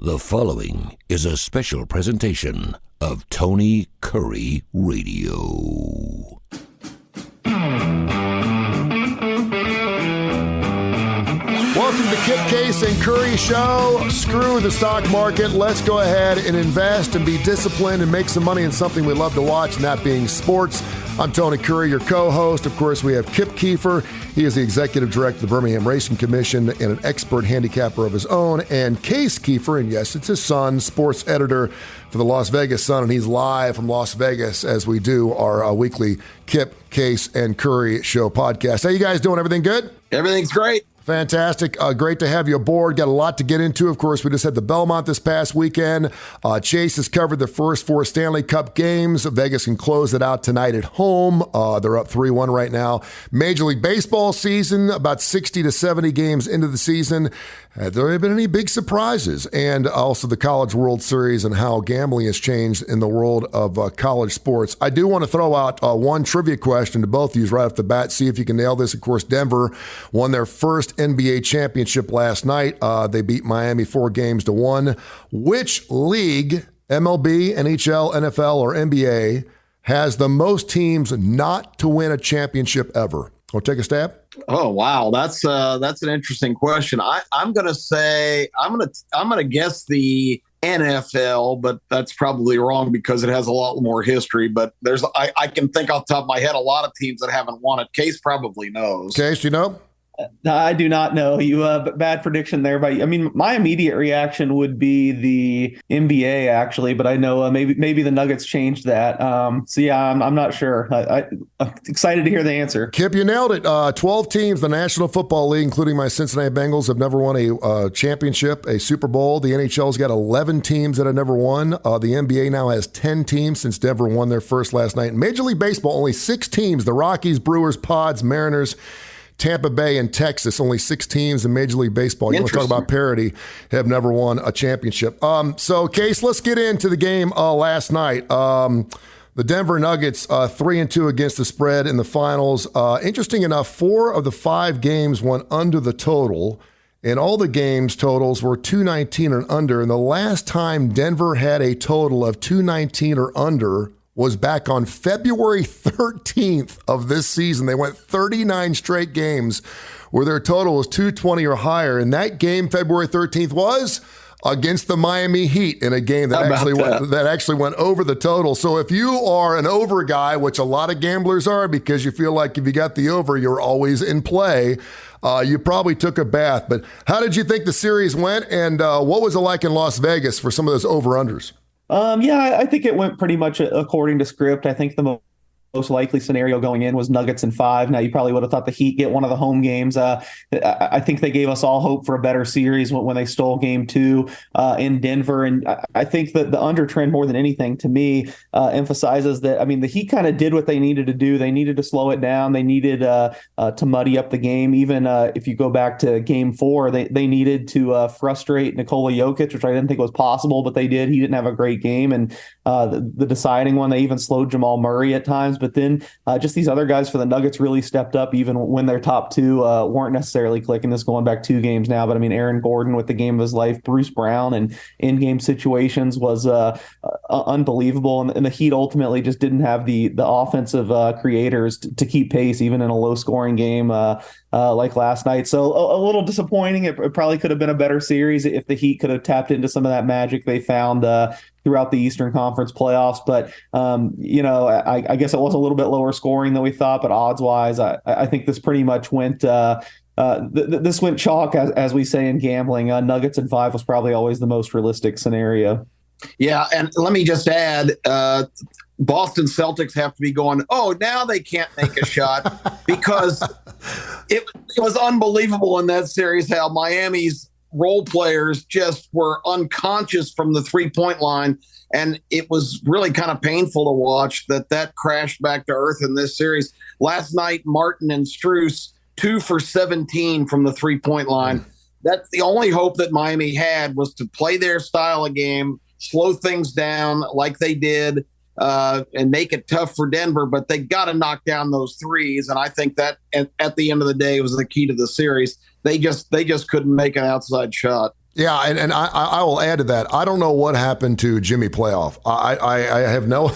The following is a special presentation of Tony Kurre Radio. Welcome to Kip Case and Kurre Show. Screw the stock market. Let's go ahead and invest and be disciplined and make some money in something we love to watch, and that being sports. I'm Tony Kurre, your co-host. Of course, we have Kip Keefer. He is the executive director of the Birmingham Racing Commission and an expert handicapper of his own. And Case Keefer, and yes, it's his son, sports editor for the Las Vegas Sun, and he's live from Las Vegas as we do our weekly Kip, Case, and Kurre Show podcast. How you guys doing? Everything good? Everything's great. Fantastic. Great to have you aboard. Got a lot to get into. Of course, we just had the Belmont this past weekend. Chase has covered the first four Stanley Cup games. Vegas can close it out tonight at home. They're up 3-1 right now. Major League Baseball season, about 60 to 70 games into the season. Have there been any big surprises? And also the College World Series and how gambling has changed in the world of college sports. I do want to throw out one trivia question to both of you right off the bat, see if you can nail this. Of course, Denver won their first NBA championship last night. They beat Miami 4-1. Which league, MLB, NHL, NFL, or NBA, has the most teams not to win a championship ever? Want to take a stab? Oh wow, that's an interesting question. I'm gonna say I'm gonna guess the NFL, but that's probably wrong because it has a lot more history. But I can think off the top of my head a lot of teams that haven't won it. Case probably knows. Case, you know? I do not know. You bad prediction there, but I mean, my immediate reaction would be the NBA actually, but I know maybe the Nuggets changed that. So yeah, I'm not sure. I'm excited to hear the answer. Kip, you nailed it. 12 teams, the National Football League, including my Cincinnati Bengals, have never won a championship, a Super Bowl. The NHL's got 11 teams that have never won. The NBA now has 10 teams since Denver won their first last night. Major League Baseball, only 6 teams: the Rockies, Brewers, Pods, Mariners, Tampa Bay, and Texas. Only 6 teams in Major League Baseball. You want to talk about parity, have never won a championship. So, Case, let's get into the game last night. The Denver Nuggets, 3-2 against the spread in the finals. Interesting enough, 4 of the 5 games went under the total, and all the games totals were 219 and under. And the last time Denver had a total of 219 or under was back on February 13th of this season. They went 39 straight games where their total was 220 or higher. And that game, February 13th, was against the Miami Heat in a game that actually went over the total. So if you are an over guy, which a lot of gamblers are because you feel like if you got the over, you're always in play, you probably took a bath. But how did you think the series went? And what was it like in Las Vegas for some of those over-unders? Yeah, I think it went pretty much according to script. I think the most likely scenario going in was Nuggets in 5. Now, you probably would have thought the Heat get one of the home games. I think they gave us all hope for a better series when they stole game 2 in Denver. And I think that the under trend, more than anything, to me, emphasizes that, I mean, the Heat kind of did what they needed to do. They needed to slow it down. They needed to muddy up the game. Even if you go back to game 4, they needed to frustrate Nikola Jokic, which I didn't think was possible, but they did. He didn't have a great game. And the deciding one, they even slowed Jamal Murray at times. But then just these other guys for the Nuggets really stepped up even when their top 2 weren't necessarily clicking. This going back 2 games now. But I mean, Aaron Gordon with the game of his life, Bruce Brown and in-game situations was unbelievable. And the Heat ultimately just didn't have the offensive creators to keep pace even in a low-scoring game like last night. So a little disappointing. It probably could have been a better series if the Heat could have tapped into some of that magic they found throughout the Eastern Conference playoffs. But, I guess it was a little bit lower scoring than we thought, but odds-wise, I think this pretty much went this went chalk, as we say in gambling. Nuggets in 5 was probably always the most realistic scenario. Yeah, and let me just add, Boston Celtics have to be going, oh, now they can't make a shot because it was unbelievable in that series how Miami's role players just were unconscious from the 3-point line. And it was really kind of painful to watch that crashed back to earth in this series. Last night, Martin and Strus, 2 for 17 from the 3-point line. That's the only hope that Miami had, was to play their style of game, slow things down like they did, and make it tough for Denver. But they got to knock down those threes. And I think that at the end of the day was the key to the series. They just couldn't make an outside shot. Yeah, and I will add to that. I don't know what happened to Jimmy Playoff. I have no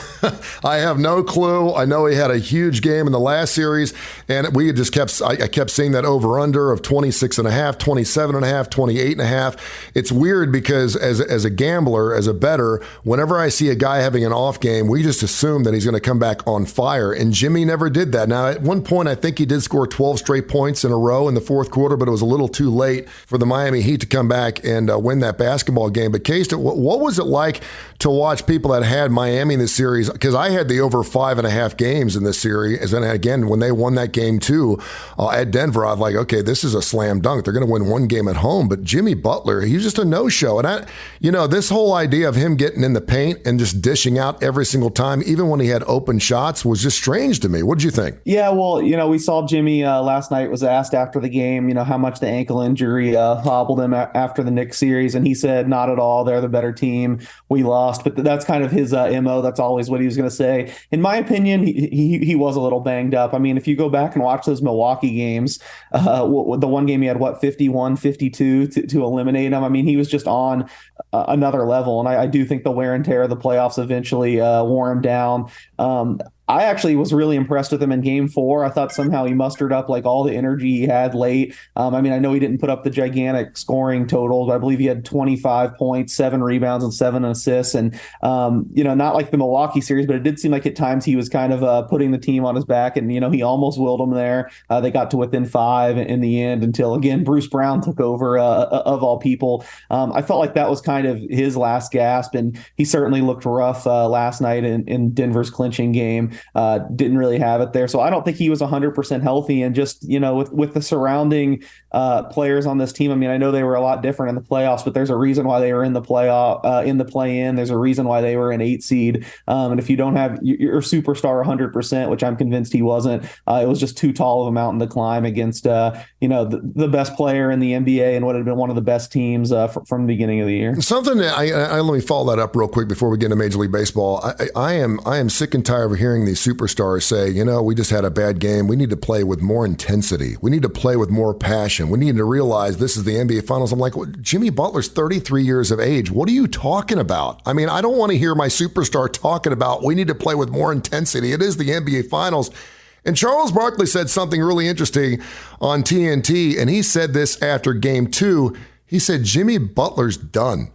I have no clue. I know he had a huge game in the last series, and we just kept seeing that over under of 26.5, 27.5, 28.5. It's weird because as a gambler, as a bettor, whenever I see a guy having an off game, we just assume that he's going to come back on fire. And Jimmy never did that. Now, at one point, I think he did score 12 straight points in a row in the fourth quarter, but it was a little too late for the Miami Heat to come back and win that basketball game. But Case, what was it like to watch people that had Miami in this series? Because I had the over 5.5 games in this series. And again, when they won that game too at Denver, I was like, okay, this is a slam dunk. They're going to win one game at home. But Jimmy Butler, he was just a no-show. And this whole idea of him getting in the paint and just dishing out every single time, even when he had open shots, was just strange to me. What did you think? Yeah, well, we saw Jimmy last night was asked after the game, how much the ankle injury hobbled him after the Knicks series. And he said, not at all. They're the better team. We lost. But that's kind of his MO. That's always what he was going to say. In my opinion, he was a little banged up. I mean, if you go back and watch those Milwaukee games, the one game he had, 51, 52 to eliminate him. I mean, he was just on another level. And I do think the wear and tear of the playoffs eventually wore him down. I actually was really impressed with him in game 4. I thought somehow he mustered up like all the energy he had late. I mean, I know he didn't put up the gigantic scoring totals. I believe he had 25 points, 7 rebounds, and 7 assists. And, not like the Milwaukee series, but it did seem like at times he was kind of putting the team on his back. And, he almost willed them there. They got to within 5 in the end until, again, Bruce Brown took over of all people. I felt like that was kind of his last gasp. And he certainly looked rough last night in Denver's clinching game. Didn't really have it there. So I don't think he was 100% healthy. And just, with the surrounding players on this team, I mean, I know they were a lot different in the playoffs, but there's a reason why they were in the play-in. There's a reason why they were an 8 seed. And if you don't have your superstar 100%, which I'm convinced he wasn't, it was just too tall of a mountain to climb against, the best player in the NBA and what had been one of the best teams from the beginning of the year. Something that let me follow that up real quick before we get into Major League Baseball. I am sick and tired of hearing these superstars say, we just had a bad game. We need to play with more intensity. We need to play with more passion. We need to realize this is the NBA Finals. I'm like, Jimmy Butler's 33 years of age. What are you talking about? I mean, I don't want to hear my superstar talking about we need to play with more intensity. It is the NBA Finals. And Charles Barkley said something really interesting on TNT, and he said this after game 2. He said, Jimmy Butler's done.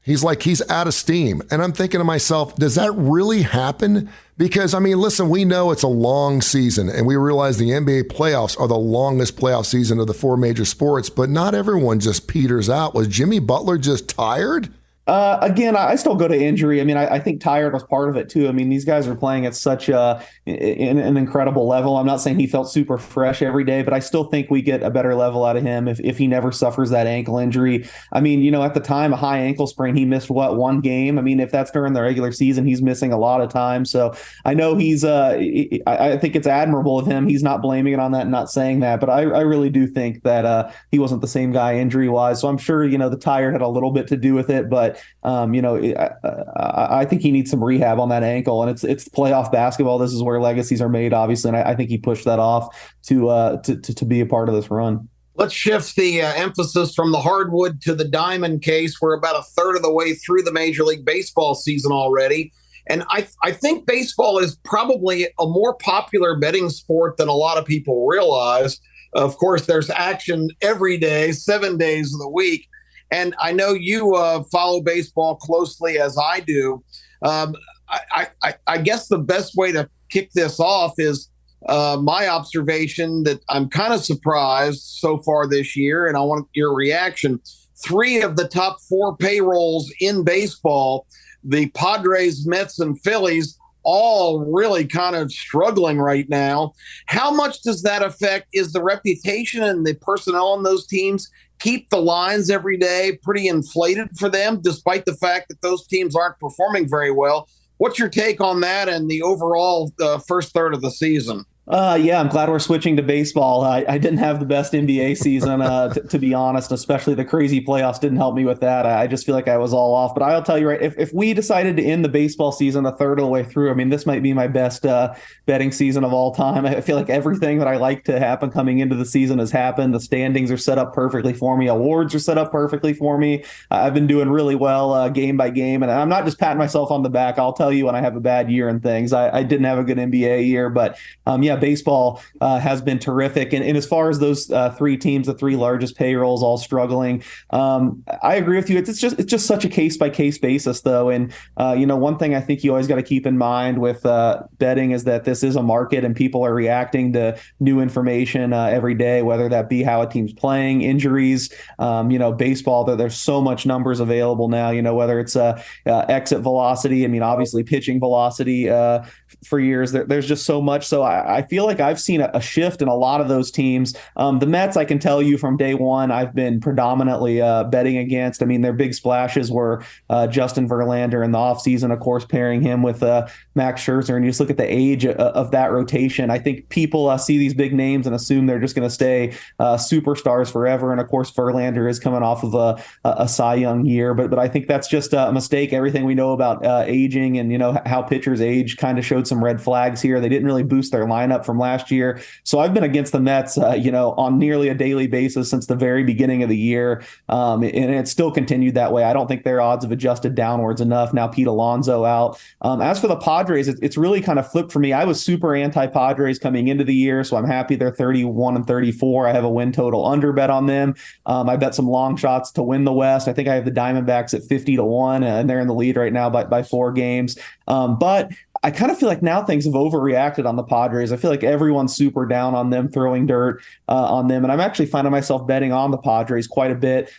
He's out of steam. And I'm thinking to myself, does that really happen? Because, I mean, listen, we know it's a long season, and we realize the NBA playoffs are the longest playoff season of the 4 major sports, but not everyone just peters out. Was Jimmy Butler just tired? Again, I still go to injury. I mean, I think tired was part of it too. I mean, these guys are playing at such an incredible level. I'm not saying he felt super fresh every day, but I still think we get a better level out of him if he never suffers that ankle injury. I mean, at the time, a high ankle sprain, he missed one game. I mean, if that's during the regular season, he's missing a lot of time. So I know I think it's admirable of him. He's not blaming it on that and not saying that, but I really do think that he wasn't the same guy injury wise. So I'm sure, the tired had a little bit to do with it, but I think he needs some rehab on that ankle, and it's playoff basketball. This is where legacies are made, obviously, and I think he pushed that off to be a part of this run. Let's shift the emphasis from the hardwood to the diamond case. We're about a third of the way through the Major League Baseball season already. And I think baseball is probably a more popular betting sport than a lot of people realize. Of course, there's action every day, 7 days of the week. And I know you follow baseball closely as I do. I guess the best way to kick this off is my observation that I'm kind of surprised so far this year, and I want your reaction. 3 of the top 4 payrolls in baseball, the Padres, Mets, and Phillies, all really kind of struggling right now. How much does that affect? Is the reputation and the personnel on those teams keep the lines every day pretty inflated for them, despite the fact that those teams aren't performing very well? What's your take on that and the overall first third of the season? Yeah, I'm glad we're switching to baseball. I didn't have the best NBA season, to be honest, especially the crazy playoffs didn't help me with that. I just feel like I was all off. But I'll tell you, right, if we decided to end the baseball season a third of the way through, I mean, this might be my best betting season of all time. I feel like everything that I like to happen coming into the season has happened. The standings are set up perfectly for me. Awards are set up perfectly for me. I've been doing really well game by game. And I'm not just patting myself on the back. I'll tell you when I have a bad year and things. I didn't have a good NBA year, but yeah, baseball has been terrific. And as far as those three teams, the three largest payrolls all struggling, I agree with you. It's just such a case by case basis, though. And one thing I think you always got to keep in mind with betting is that this is a market, and people are reacting to new information every day, whether that be how a team's playing, injuries. Baseball, there's so much numbers available now. Whether it's exit velocity. I mean, obviously pitching velocity. For years, there's just so much. So I feel like I've seen a shift in a lot of those teams. The Mets, I can tell you from day one, I've been predominantly betting against. I mean, their big splashes were Justin Verlander in the offseason, of course, pairing him with Max Scherzer. And you just look at the age of that rotation. I think people see these big names and assume they're just going to stay superstars forever. And of course, Verlander is coming off of a Cy Young year. But I think that's just a mistake. Everything we know about aging and, how pitchers age kind of showed some red flags here. They didn't really boost their lineup from last year. So I've been against the Mets, on nearly a daily basis since the very beginning of the year. And it's still continued that way. I don't think their odds have adjusted downwards enough. Now Pete Alonso out. As for the Padres, it's really kind of flipped for me. I was super anti-Padres coming into the year, so I'm happy they're 31-34. I have a win total under bet on them. I bet some long shots to win the West. I think I have the Diamondbacks at 50-1, and they're in the lead right now by 4 games. But I kind of feel like now things have overreacted on the Padres. I feel like everyone's super down on them, throwing dirt on them. And I'm actually finding myself betting on the Padres quite a bit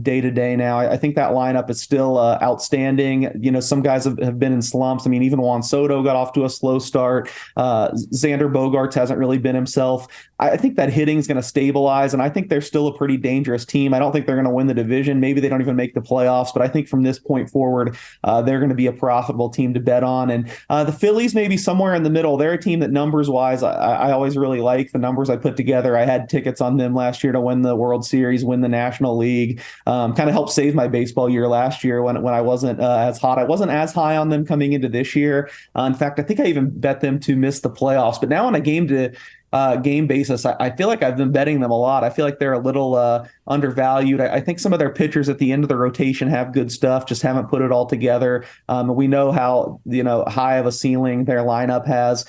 day to day now. I think that lineup is still outstanding. Some guys have been in slumps. I mean, even Juan Soto got off to a slow start. Xander Bogaerts hasn't really been himself. I think that hitting is going to stabilize, and I think they're still a pretty dangerous team. I don't think they're going to win the division. Maybe they don't even make the playoffs, but I think from this point forward, they're going to be a profitable team to bet on. And the Phillies may be somewhere in the middle. They're a team that numbers-wise, I always really like the numbers I put together. I had tickets on them last year to win the World Series, win the National League, kind of helped save my baseball year last year when I wasn't as hot. I wasn't as high on them coming into this year. In fact, I think I even bet them to miss the playoffs. But now on a game basis, I feel like I've been betting them a lot. I feel like they're a little undervalued. I think some of their pitchers at the end of the rotation have good stuff, just haven't put it all together. We know how high of a ceiling their lineup has.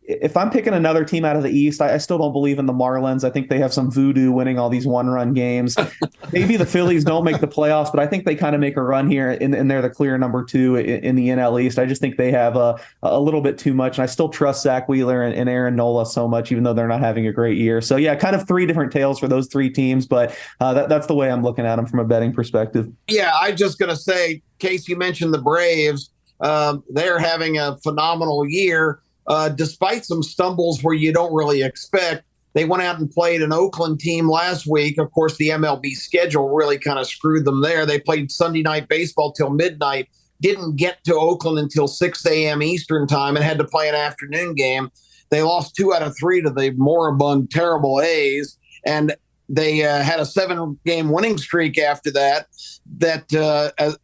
If I'm picking another team out of the East, I still don't believe in the Marlins. I think they have some voodoo winning all these one-run games. Maybe the Phillies don't make the playoffs, but I think they kind of make a run here, and they're the clear number 2 in the NL East. I just think they have a little bit too much, and I still trust Zach Wheeler and Aaron Nola so much, even though they're not having a great year. So, yeah, kind of 3 different tales for those 3 teams, but that's the way I'm looking at them from a betting perspective. Yeah, I'm just going to say, Casey mentioned the Braves. They're having a phenomenal year. Despite some stumbles where you don't really expect. They went out and played an Oakland team last week. Of course, the MLB schedule really kind of screwed them there. They played Sunday night baseball till midnight, didn't get to Oakland until 6 a.m. Eastern time, and had to play an afternoon game. They lost 2 out of 3 to the moribund, terrible A's, and they had a 7-game winning streak after that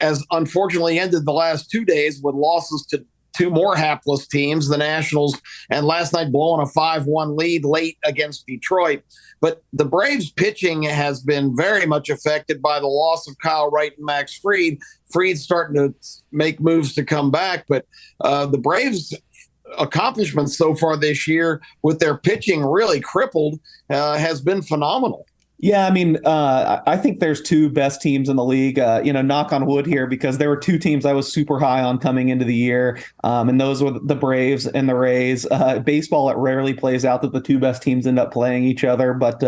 as unfortunately ended the last 2 days with losses to 2 more hapless teams, the Nationals, and last night blowing a 5-1 lead late against Detroit. But the Braves pitching has been very much affected by the loss of Kyle Wright and Max Fried. Fried's starting to make moves to come back, but the Braves' accomplishments so far this year with their pitching really crippled has been phenomenal. Yeah, I mean, I think there's 2 best teams in the league, knock on wood here, because there were 2 teams I was super high on coming into the year, and those were the Braves and the Rays. Baseball, it rarely plays out that the 2 best teams end up playing each other, but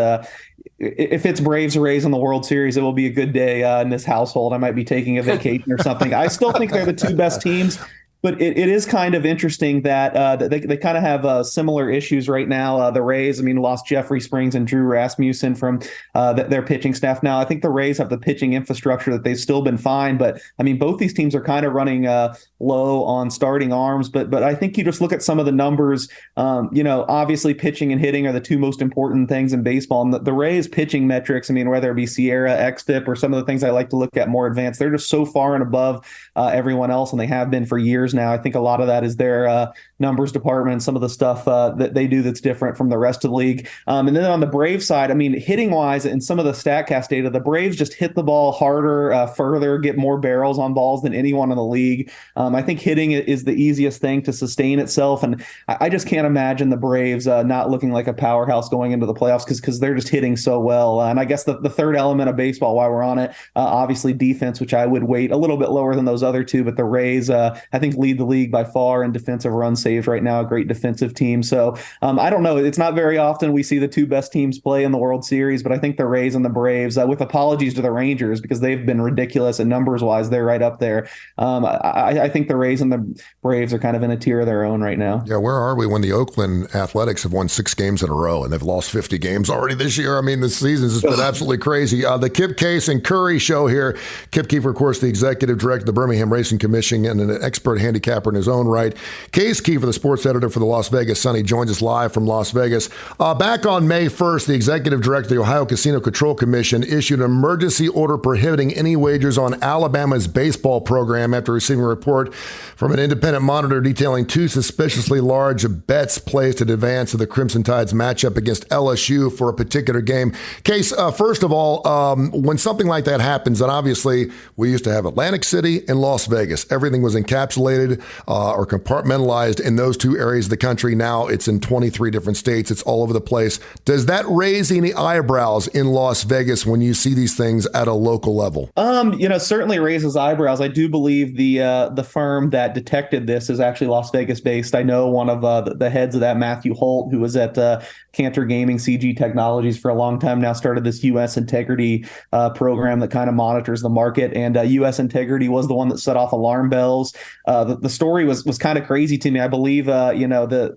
if it's Braves or Rays in the World Series, it will be a good day in this household. I might be taking a vacation or something. I still think they're the 2 best teams. But it is kind of interesting that they kind of have similar issues right now. The Rays, I mean, lost Jeffrey Springs and Drew Rasmussen from their pitching staff. Now, I think the Rays have the pitching infrastructure that they've still been fine. But, I mean, both these teams are kind of running low on starting arms. But I think you just look at some of the numbers. Obviously pitching and hitting are the two most important things in baseball. And the Rays pitching metrics, I mean, whether it be Sierra, XFIP, or some of the things I like to look at more advanced, they're just so far and above everyone else, and they have been for years now. I think a lot of that is their numbers department, some of the stuff that they do that's different from the rest of the league. And then on the Braves side, I mean, hitting wise, and some of the StatCast data, the Braves just hit the ball harder, further, get more barrels on balls than anyone in the league. I think hitting is the easiest thing to sustain itself, and I just can't imagine the Braves not looking like a powerhouse going into the playoffs because they're just hitting so well. And I guess the third element of baseball, while we're on it, obviously defense, which I would weight a little bit lower than those other two, but the Rays, I think, lead the league by far in defensive runs saved right now, a great defensive team. So I don't know. It's not very often we see the two best teams play in the World Series, but I think the Rays and the Braves, with apologies to the Rangers because they've been ridiculous and numbers-wise, they're right up there. I think the Rays and the Braves are kind of in a tier of their own right now. Yeah, where are we when the Oakland Athletics have won 6 games in a row and they've lost 50 games already this year? I mean, this season has been absolutely crazy. The Kip Case and Kurre show here. Kip Keefer, of course, the executive director of the Birmingham Racing Commission and an expert handicapper in his own right. Case Keefer, the sports editor for the Las Vegas Sun, he joins us live from Las Vegas. Back on May 1st, the executive director of the Ohio Casino Control Commission issued an emergency order prohibiting any wagers on Alabama's baseball program after receiving a report from an independent monitor detailing 2 suspiciously large bets placed in advance of the Crimson Tide's matchup against LSU for a particular game. Case, first of all, when something like that happens, and obviously we used to have Atlantic City and Las Vegas. Everything was encapsulated or compartmentalized in those 2 areas of the country. Now it's in 23 different states. It's all over the place. Does that raise any eyebrows in Las Vegas when you see these things at a local level? Certainly raises eyebrows. I do believe the firm that detected this is actually Las Vegas based. I know one of the heads of that, Matthew Holt, who was at Cantor Gaming CG Technologies for a long time now, started this U.S. Integrity program that kind of monitors the market. And U.S. Integrity was the one that set off alarm bells. The story was kind of crazy to me. I believe, whoever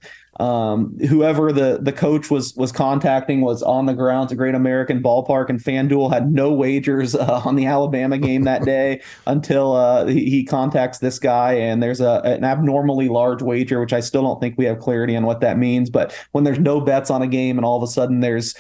the coach was contacting was on the grounds at Great American Ballpark, and FanDuel had no wagers on the Alabama game that day until he contacts this guy, and there's an abnormally large wager, which I still don't think we have clarity on what that means. But when there's no bets on a game and all of a sudden there's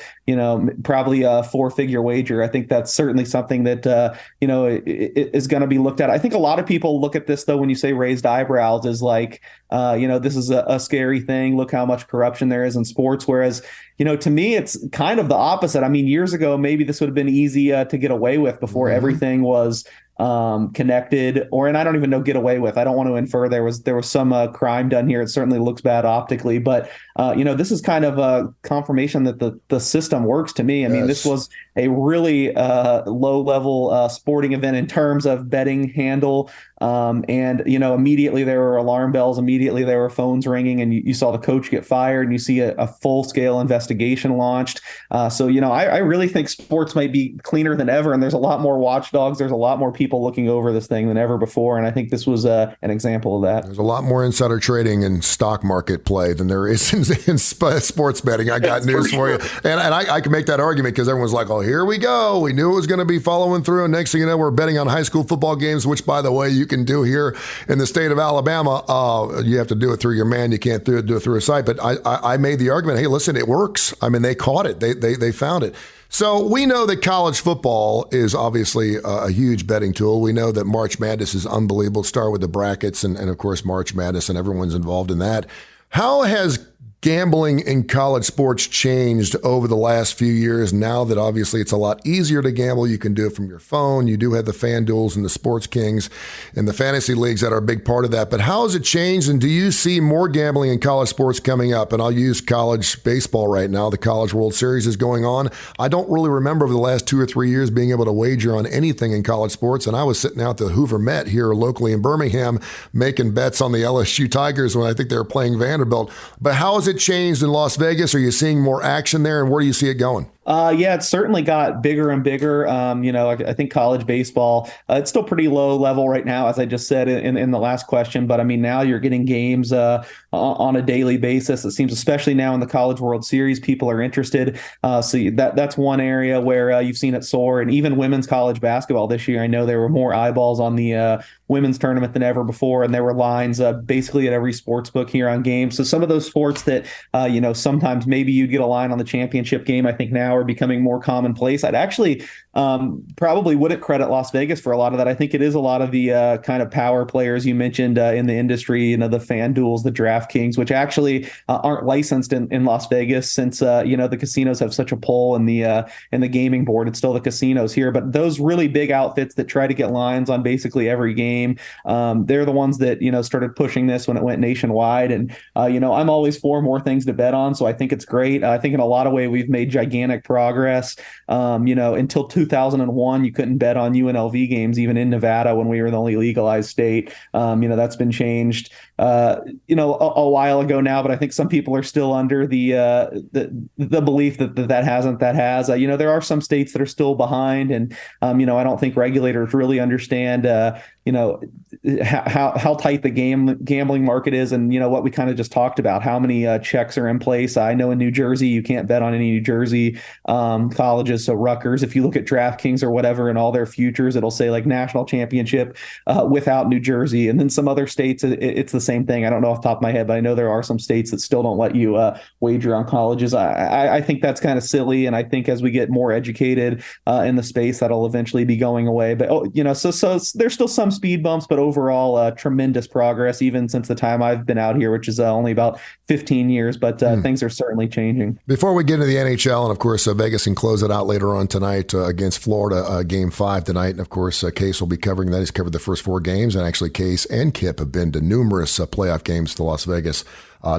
probably a 4-figure wager, I think that's certainly something that is going to be looked at. I think a lot of people look at this, though, when you say raised eyebrows, is like this is a scary thing. Look how much corruption there is in sports. Whereas, to me, it's kind of the opposite. I mean, years ago, maybe this would have been easy to get away with before everything was connected, and I don't even know get away with. I don't want to infer there was some crime done here. It certainly looks bad optically, but this is kind of a confirmation that the system works to me. I mean, this was a really low level sporting event in terms of betting handle. And immediately there were alarm bells, immediately there were phones ringing, and you saw the coach get fired, and you see a full-scale investigation launched. So I really think sports might be cleaner than ever, and there's a lot more watchdogs. There's a lot more people looking over this thing than ever before, and I think this was an example of that. There's a lot more insider trading and stock market play than there is in sports betting. I got news for you. And I can make that argument because everyone's like, oh, here we go. We knew it was going to be following through, and next thing you know, we're betting on high school football games, which, by the way, you can do here in the state of Alabama. You have to do it through your man. You can't do it through a site. But I made the argument, hey, listen, it works. I mean, they caught it. They found it. So we know that college football is obviously a huge betting tool. We know that March Madness is unbelievable. Start with the brackets and of course, March Madness, and everyone's involved in that. How has gambling in college sports changed over the last few years now that obviously it's a lot easier to gamble? You can do it from your phone. You do have the FanDuels and the Sports Kings and the fantasy leagues that are a big part of that. But how has it changed, and do you see more gambling in college sports coming up? And I'll use college baseball right now. The College World Series is going on. I don't really remember over the last 2 or 3 years being able to wager on anything in college sports, and I was sitting out at the Hoover Met here locally in Birmingham making bets on the LSU Tigers when I think they were playing Vanderbilt. But how has it changed in Las Vegas? Are you seeing more action there, and where do you see it going? Yeah, it's certainly got bigger and bigger. I think college baseball, it's still pretty low level right now, as I just said in the last question. But I mean, now you're getting games on a daily basis. It seems, especially now in the College World Series, people are interested. That's one area where you've seen it soar. And even women's college basketball this year, I know there were more eyeballs on the women's tournament than ever before, and there were lines basically at every sports book here on games. So some of those sports that sometimes maybe you get a line on the championship game, I think now are becoming more commonplace. I'd actually probably wouldn't credit Las Vegas for a lot of that. I think it is a lot of the kind of power players you mentioned in the industry, the FanDuels, the DraftKings, which actually aren't licensed in Las Vegas, since the casinos have such a pull in the gaming board. It's still the casinos here, but those really big outfits that try to get lines on basically every game, they're the ones that started pushing this when it went nationwide. And I'm always for more things to bet on, so I think it's great. I think in a lot of ways we've made gigantic progress. Until 2001, you couldn't bet on UNLV games, even in Nevada when we were the only legalized state. That's been changed a while ago now, but I think some people are still under the belief that hasn't. There are some states that are still behind, and I don't think regulators really understand how tight the gambling market is, and what we kind of just talked about, how many checks are in place. I know in New Jersey you can't bet on any New Jersey colleges. So Rutgers, if you look at DraftKings or whatever in all their futures, it'll say like national championship without New Jersey. And then some other states, it's the same thing. I don't know off the top of my head, but I know there are some states that still don't let you wager on colleges. I think that's kind of silly, and I think as we get more educated in the space, that'll eventually be going away. But so there's still some speed bumps, but overall tremendous progress even since the time I've been out here, which is only about 15 years. But things are certainly changing. Before we get into the NHL, and of course Vegas can close it out later on tonight against Florida, Game 5 tonight. And of course Case will be covering that. He's covered the first 4 games, and actually Case and Kip have been to numerous playoff games to Las Vegas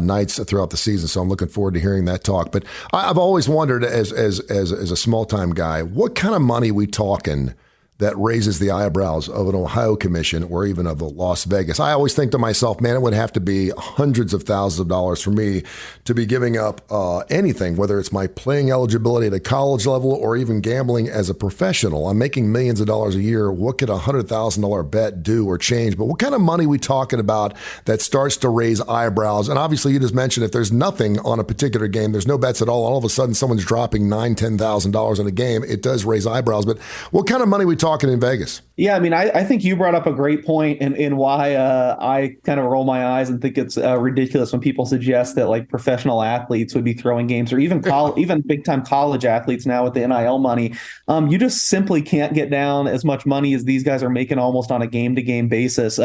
nights throughout the season. So I'm looking forward to hearing that talk. But I've always wondered, as a small-time guy, what kind of money we talking that raises the eyebrows of an Ohio commission or even of the Las Vegas? I always think to myself, man, it would have to be hundreds of thousands of dollars for me to be giving up anything, whether it's my playing eligibility at a college level or even gambling as a professional. I'm making millions of dollars a year. What could a $100,000 bet do or change? But what kind of money are we talking about that starts to raise eyebrows? And obviously, you just mentioned if there's nothing on a particular game, there's no bets at all of a sudden someone's dropping $9,000, $10,000 in a game, it does raise eyebrows. But what kind of money are we talking in Vegas? Yeah, I mean, I think you brought up a great point in why I kind of roll my eyes and think it's ridiculous when people suggest that like professional athletes would be throwing games, or even even big time college athletes now with the NIL money. You just simply can't get down as much money as these guys are making almost on a game to game basis.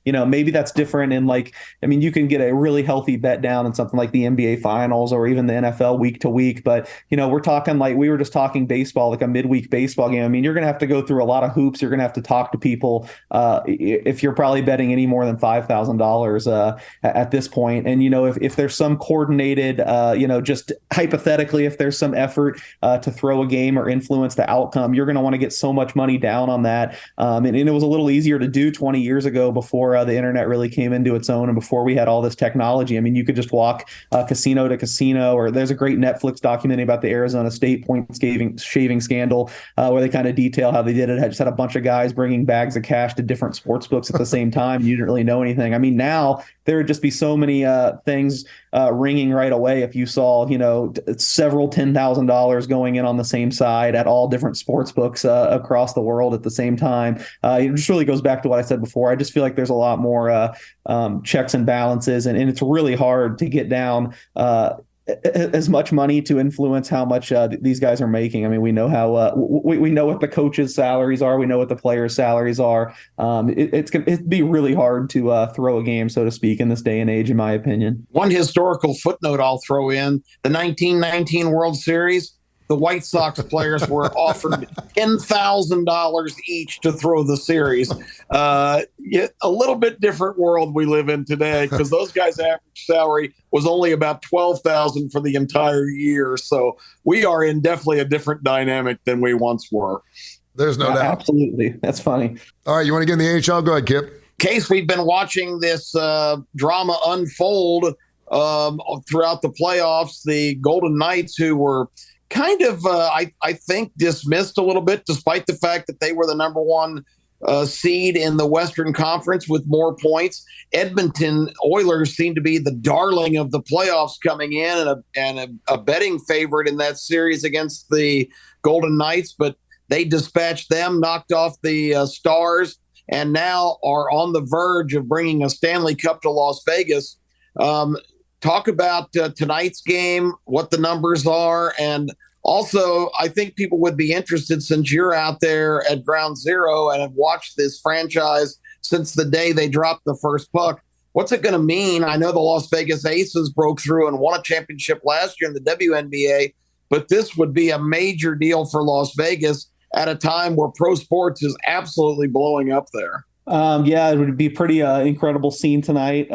Maybe that's different in you can get a really healthy bet down in something like the NBA Finals or even the NFL week to week. But we're talking like we were just talking baseball, like a midweek baseball game. I mean, you're going to have to go through a lot of hoops. You're going to have to talk to people if you're probably betting any more than $5,000 at this point. And, if there's some coordinated, just hypothetically, if there's some effort to throw a game or influence the outcome, you're going to want to get so much money down on that. And it was a little easier to do 20 years ago before the internet really came into its own and before we had all this technology. I mean, you could just walk casino to casino, or there's a great Netflix documentary about the Arizona State point shaving scandal where they kind of detail how they did it. Just had a bunch of guys bringing bags of cash to different sports books at the same time. You didn't really know anything. I mean, now there would just be so many things ringing right away if you saw, several $10,000 going in on the same side at all different sports books across the world at the same time. It just really goes back to what I said before. I just feel like there's a lot more checks and balances, and it's really hard to get down as much money to influence how much these guys are making. I mean, we know how we know what the coaches' salaries are. We know what the players' salaries are. It'd be really hard to throw a game, so to speak, in this day and age, in my opinion. One historical footnote I'll throw in: the 1919 World Series. The White Sox players were offered $10,000 each to throw the series. A little bit different world we live in today, because those guys' average salary was only about $12,000 for the entire year. So we are in definitely a different dynamic than we once were. There's no doubt. Absolutely. That's funny. All right, you want to get in the NHL? Go ahead, Kip. Case, we've been watching this drama unfold throughout the playoffs. The Golden Knights, who were kind of, I think, dismissed a little bit, despite the fact that they were the number one seed in the Western Conference with more points. Edmonton Oilers seem to be the darling of the playoffs coming in, and a betting favorite in that series against the Golden Knights, but they dispatched them, knocked off the Stars, and now are on the verge of bringing a Stanley Cup to Las Vegas. Talk about tonight's game, what the numbers are, and also, I think people would be interested, since you're out there at ground zero and have watched this franchise since the day they dropped the first puck. What's it going to mean? I know the Las Vegas Aces broke through and won a championship last year in the WNBA, but this would be a major deal for Las Vegas at a time where pro sports is absolutely blowing up there. Yeah, it would be pretty incredible scene tonight.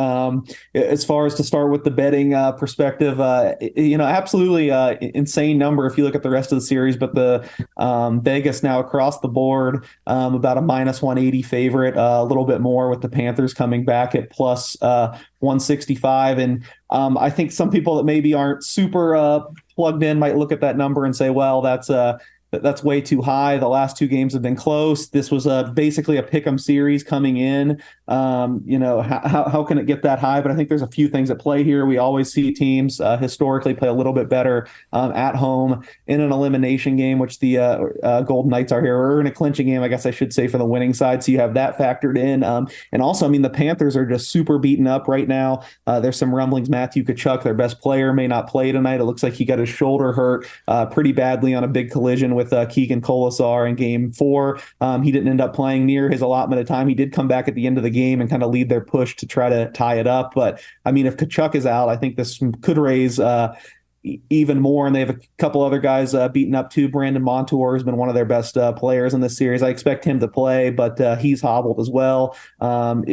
As far as to start with the betting perspective, absolutely insane number if you look at the rest of the series. But the Vegas now across the board about a minus 180 favorite, a little bit more with the Panthers coming back at plus 165. And I think some people that maybe aren't super plugged in might look at that number and say, well, that's way too high. The last two games have been close. This was basically a pick'em series coming in. How can it get that high? But I think there's a few things at play here. We always see teams historically play a little bit better at home in an elimination game, which the Golden Knights are here, or in a clinching game, I guess I should say, for the winning side. So you have that factored in. And also, I mean, the Panthers are just super beaten up right now. There's some rumblings. Matthew Tkachuk, their best player, may not play tonight. It looks like he got his shoulder hurt pretty badly on a big collision with Keegan Colasar in Game 4. He didn't end up playing near his allotment of time. He did come back at the end of the game and kind of lead their push to try to tie it up. But I mean, if Tkachuk is out, I think this could raise even more, and they have a couple other guys beaten up too. Brandon Montour has been one of their best players in this series. I expect him to play, but he's hobbled as well as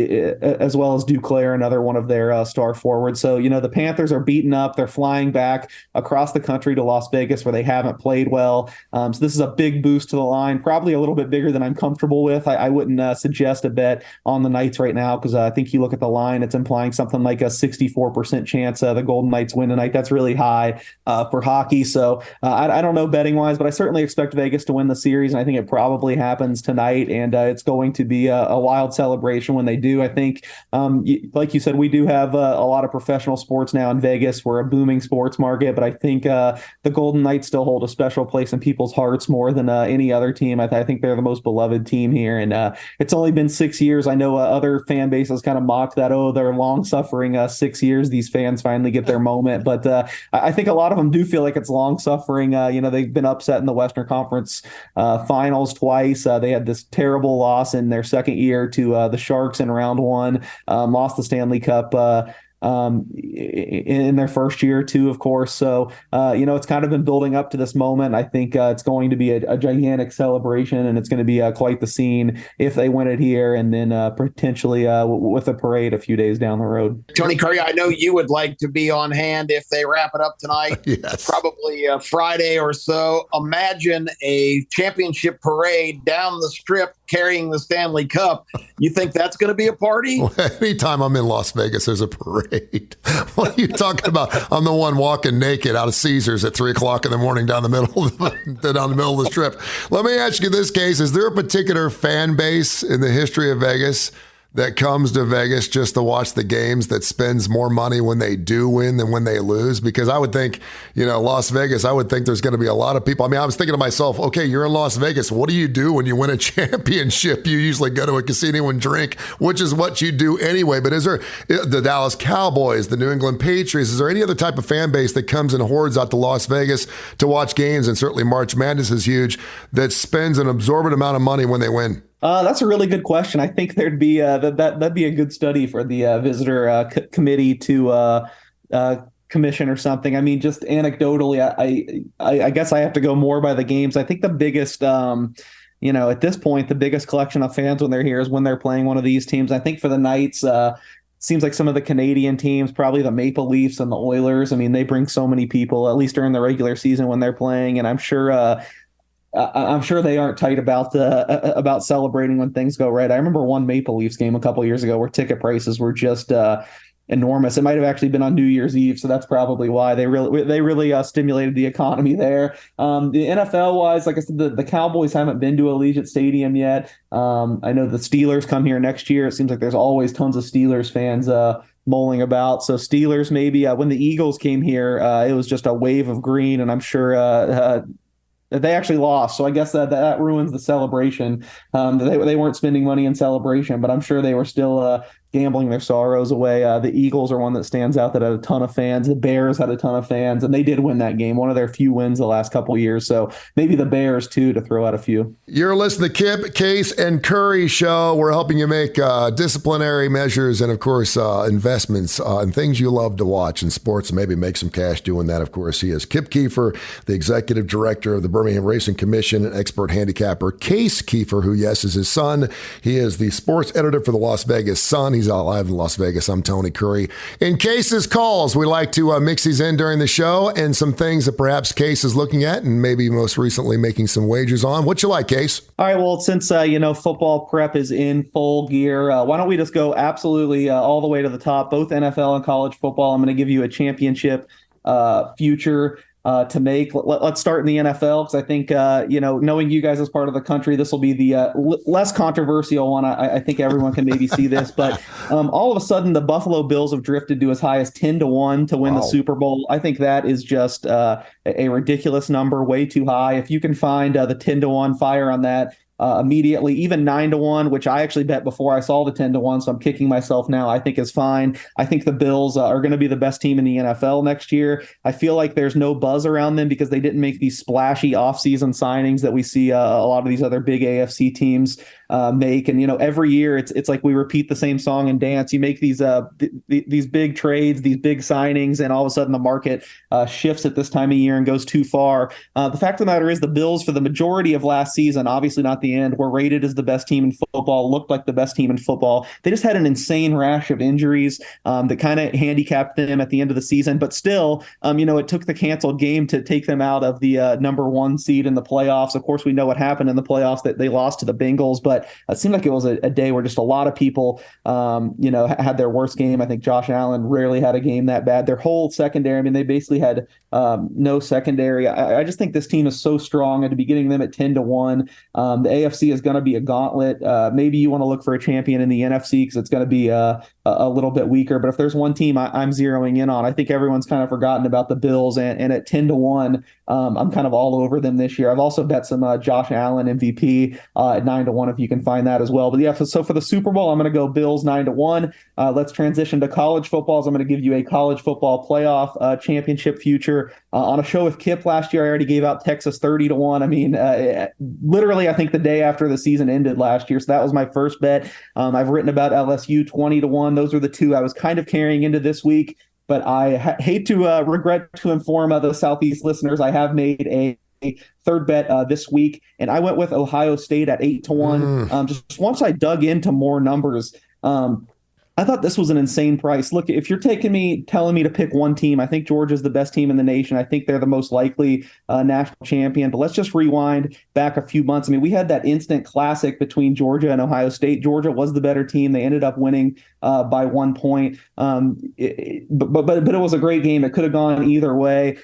Duclair, another one of their star forwards. So, the Panthers are beaten up. They're flying back across the country to Las Vegas, where they haven't played well. So this is a big boost to the line, probably a little bit bigger than I'm comfortable with. I wouldn't suggest a bet on the Knights right now, because I think you look at the line, it's implying something like a 64% chance the Golden Knights win tonight. That's really high for hockey. So I don't know betting wise, but I certainly expect Vegas to win the series. And I think it probably happens tonight. And it's going to be a wild celebration when they do. I think, like you said, we do have a lot of professional sports now in Vegas. We're a booming sports market, but I think the Golden Knights still hold a special place in people's hearts more than any other team. I think they're the most beloved team here. And it's only been 6 years. I know other fan bases kind of mock that, they're long suffering 6 years. These fans finally get their moment. But I think a lot of them do feel like it's long suffering. They've been upset in the Western Conference finals twice. They had this terrible loss in their second year to the Sharks in round one, lost the Stanley Cup in their first year too, of course. So, it's kind of been building up to this moment. I think it's going to be a gigantic celebration, and it's going to be quite the scene if they win it here, and then potentially with a parade a few days down the road. Tony Kurre, I know you would like to be on hand if they wrap it up tonight. Yes. Probably Friday or so. Imagine a championship parade down the strip carrying the Stanley Cup. You think that's going to be a party? Well, anytime I'm in Las Vegas, there's a parade. What are you talking about? I'm the one walking naked out of Caesars at 3:00 in the morning down the middle of the strip. Let me ask you this, Case. Is there a particular fan base in the history of Vegas that comes to Vegas just to watch the games that spends more money when they do win than when they lose? Because I would think, Las Vegas, I would think there's going to be a lot of people. I mean, I was thinking to myself, okay, you're in Las Vegas. What do you do when you win a championship? You usually go to a casino and drink, which is what you do anyway. But is there the Dallas Cowboys, the New England Patriots, is there any other type of fan base that comes in hordes out to Las Vegas to watch games? And certainly March Madness is huge, that spends an absorbent amount of money when they win. That's a really good question. I think there'd be that'd be a good study for the visitor committee to commission or something. I mean, just anecdotally, I guess I have to go more by the games. I think the biggest, at this point, the biggest collection of fans when they're here is when they're playing one of these teams. I think for the Knights, seems like some of the Canadian teams, probably the Maple Leafs and the Oilers. I mean, they bring so many people, at least during the regular season when they're playing, and I'm sure they aren't tight about celebrating when things go right. I remember one Maple Leafs game a couple years ago where ticket prices were just enormous. It might have actually been on New Year's Eve, so that's probably why they really stimulated the economy there. The NFL wise, like I said, the Cowboys haven't been to Allegiant Stadium yet. I know the Steelers come here next year. It seems like there's always tons of Steelers fans mulling about. So Steelers maybe. When the Eagles came here, it was just a wave of green, and I'm sure they actually lost. So I guess that ruins the celebration. They weren't spending money in celebration, but I'm sure they were still gambling their sorrows away. The Eagles are one that stands out that had a ton of fans. The Bears had a ton of fans, and they did win that game. One of their few wins the last couple of years. So maybe the Bears, too, to throw out a few. You're listening to Kip, Case, and Curry Show. We're helping you make disciplinary measures and, of course, investments and things you love to watch in sports and maybe make some cash doing that. Of course, he is Kip Keefer, the executive director of the Birmingham Racing Commission and expert handicapper. Case Keefer, who, yes, is his son. He is the sports editor for the Las Vegas Sun. He's out live in Las Vegas. I'm Tony Curry. In Case's calls, we like to mix these in during the show and some things that perhaps Case is looking at and maybe most recently making some wagers on. What you like, Case? All right. Well, since football prep is in full gear, why don't we just go absolutely all the way to the top, both NFL and college football. I'm going to give you a championship future to make. Let's start in the NFL because I think, knowing you guys as part of the country, this will be the less controversial one. I think everyone can maybe see this, but all of a sudden the Buffalo Bills have drifted to as high as 10-1 to win the Super Bowl. I think that is just a ridiculous number, way too high. If you can find the 10-1 fire on that, immediately, even 9-1, which I actually bet before I saw the 10-1, so I'm kicking myself now, I think is fine. I think the Bills are going to be the best team in the NFL next year. I feel like there's no buzz around them because they didn't make these splashy offseason signings that we see a lot of these other big AFC teams make. And, every year it's like we repeat the same song and dance. You make these big trades, these big signings, and all of a sudden the market shifts at this time of year and goes too far. The fact of the matter is the Bills, for the majority of last season, obviously not the end, were rated as the best team in football, looked like the best team in football. They just had an insane rash of injuries that kind of handicapped them at the end of the season. But still, it took the canceled game to take them out of the number one seed in the playoffs. Of course, we know what happened in the playoffs, that they lost to the Bengals, but it seemed like it was a day where just a lot of people, had their worst game. I think Josh Allen rarely had a game that bad. Their whole secondary, they basically had no secondary. I just think this team is so strong, and to be getting them at 10-1, the AFC is going to be a gauntlet. Maybe you want to look for a champion in the NFC because it's going to be a little bit weaker. But if there's one team I'm zeroing in on, I think everyone's kind of forgotten about the Bills, and at 10-1, I'm kind of all over them this year. I've also bet some Josh Allen MVP at 9-1 if you can find that as well. But yeah, so for the Super Bowl, I'm going to go Bills 9-1. Let's transition to college football. So I'm going to give you a college football playoff championship future. On a show with Kip last year, I already gave out Texas 30-1. Literally, I think the day after the season ended last year. So that was my first bet. I've written about LSU 20-1. Those are the two I was kind of carrying into this week. But I hate to regret to inform the Southeast listeners, I have made a third bet this week, and I went with Ohio State at 8-1. Just once I dug into more numbers, I thought this was an insane price. Look, if you're telling me to pick one team, I think Georgia's the best team in the nation. I think they're the most likely national champion. But let's just rewind back a few months. We had that instant classic between Georgia and Ohio State. Georgia was the better team. They ended up winning by 1 point. But it was a great game. It could have gone either way.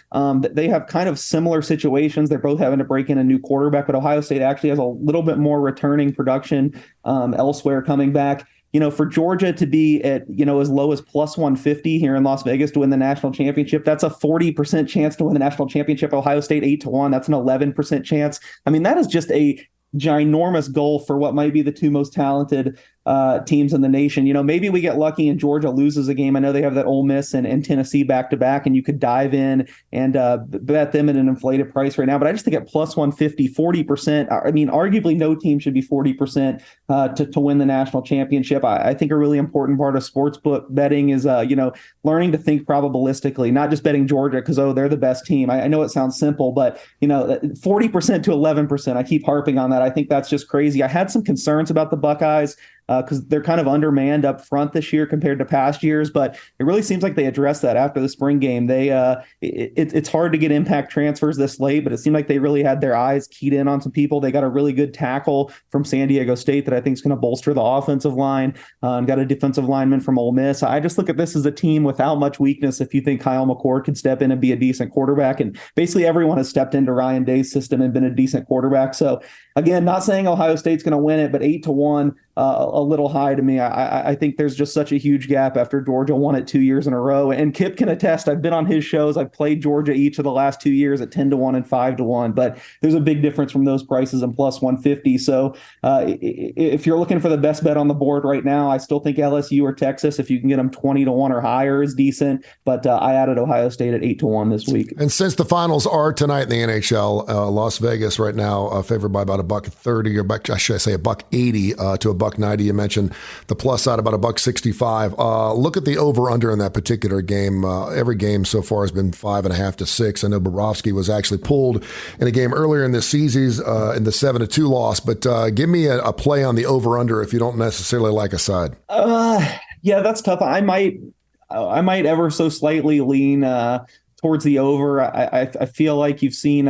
They have kind of similar situations. They're both having to break in a new quarterback, but Ohio State actually has a little bit more returning production elsewhere coming back. For Georgia to be at, as low as plus 150 here in Las Vegas to win the national championship, that's a 40% chance to win the national championship. Ohio State 8-1, that's an 11% chance. That is just a ginormous goal for what might be the two most talented teams in the nation. Maybe we get lucky and Georgia loses a game. I know they have that Ole Miss and Tennessee back-to-back, and you could dive in and bet them at an inflated price right now. But I just think at plus 150, 40%, arguably no team should be 40% to win the national championship. I think a really important part of sportsbook betting is, learning to think probabilistically, not just betting Georgia because, they're the best team. I know it sounds simple, but, 40% to 11%, I keep harping on that. I think that's just crazy. I had some concerns about the Buckeyes because they're kind of undermanned up front this year compared to past years. But it really seems like they addressed that after the spring game. It's hard to get impact transfers this late, but it seemed like they really had their eyes keyed in on some people. They got a really good tackle from San Diego State that I think is going to bolster the offensive line, and got a defensive lineman from Ole Miss. I just look at this as a team without much weakness if you think Kyle McCord can step in and be a decent quarterback. And basically everyone has stepped into Ryan Day's system and been a decent quarterback. So again, not saying Ohio State's going to win it, but 8-1, a little high to me. I think there's just such a huge gap after Georgia won it 2 years in a row. And Kip can attest, I've been on his shows. I've played Georgia each of the last 2 years at 10-1 and 5-1, but there's a big difference from those prices and plus 150. So if you're looking for the best bet on the board right now, I still think LSU or Texas, if you can get them 20-1 or higher, is decent. But I added Ohio State at 8-1 this week. And since the finals are tonight in the NHL, Las Vegas right now favored by about $1.30 or I should say $1.80 to $1.90. You mentioned the plus side about $1.65. Look at the over/under in that particular game. Every game so far has been 5.5 to 6. I know Bobrovsky was actually pulled in a game earlier in this season in the 7-2 loss. But give me a play on the over/under if you don't necessarily like a side. Yeah, that's tough. I might ever so slightly lean towards the over. I feel like you've seen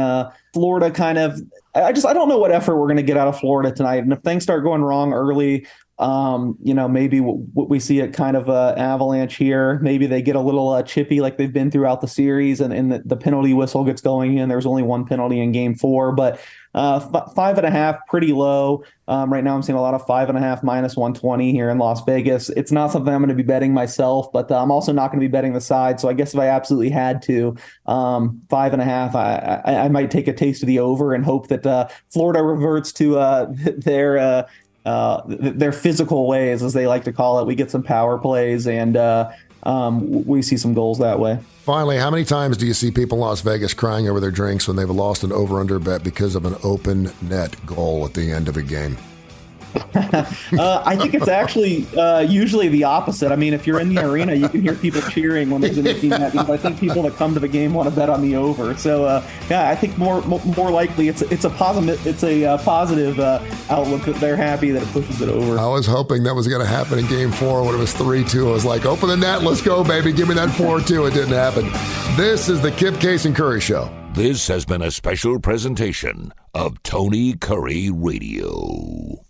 Florida kind of. I don't know what effort we're going to get out of Florida tonight. And if things start going wrong early, maybe we see it kind of avalanche here. Maybe they get a little chippy like they've been throughout the series, and the penalty whistle gets going in. There's only one penalty in game 4, but 5.5, pretty low. Right now I'm seeing a lot of 5.5 minus 120 here in Las Vegas. It's not something I'm going to be betting myself, but I'm also not going to be betting the side. So I guess if I absolutely had to, 5.5, I might take a taste of the over and hope that Florida reverts to their physical ways, as they like to call it. We get some power plays and we see some goals that way. Finally, how many times do you see people in Las Vegas crying over their drinks when they've lost an over/under bet because of an open net goal at the end of a game? I think it's actually usually the opposite. I mean, if you're in the arena, you can hear people cheering when there's an empty net, because I think people that come to the game want to bet on the over. So yeah, I think more likely it's a positive outlook that they're happy that it pushes it over. I was hoping that was going to happen in game 4 when it was 3-2. I was like, open the net, let's go, baby, give me that 4-2. It didn't happen. This is the Kip Case and Kurre Show. This has been a special presentation of Tony Kurre Radio.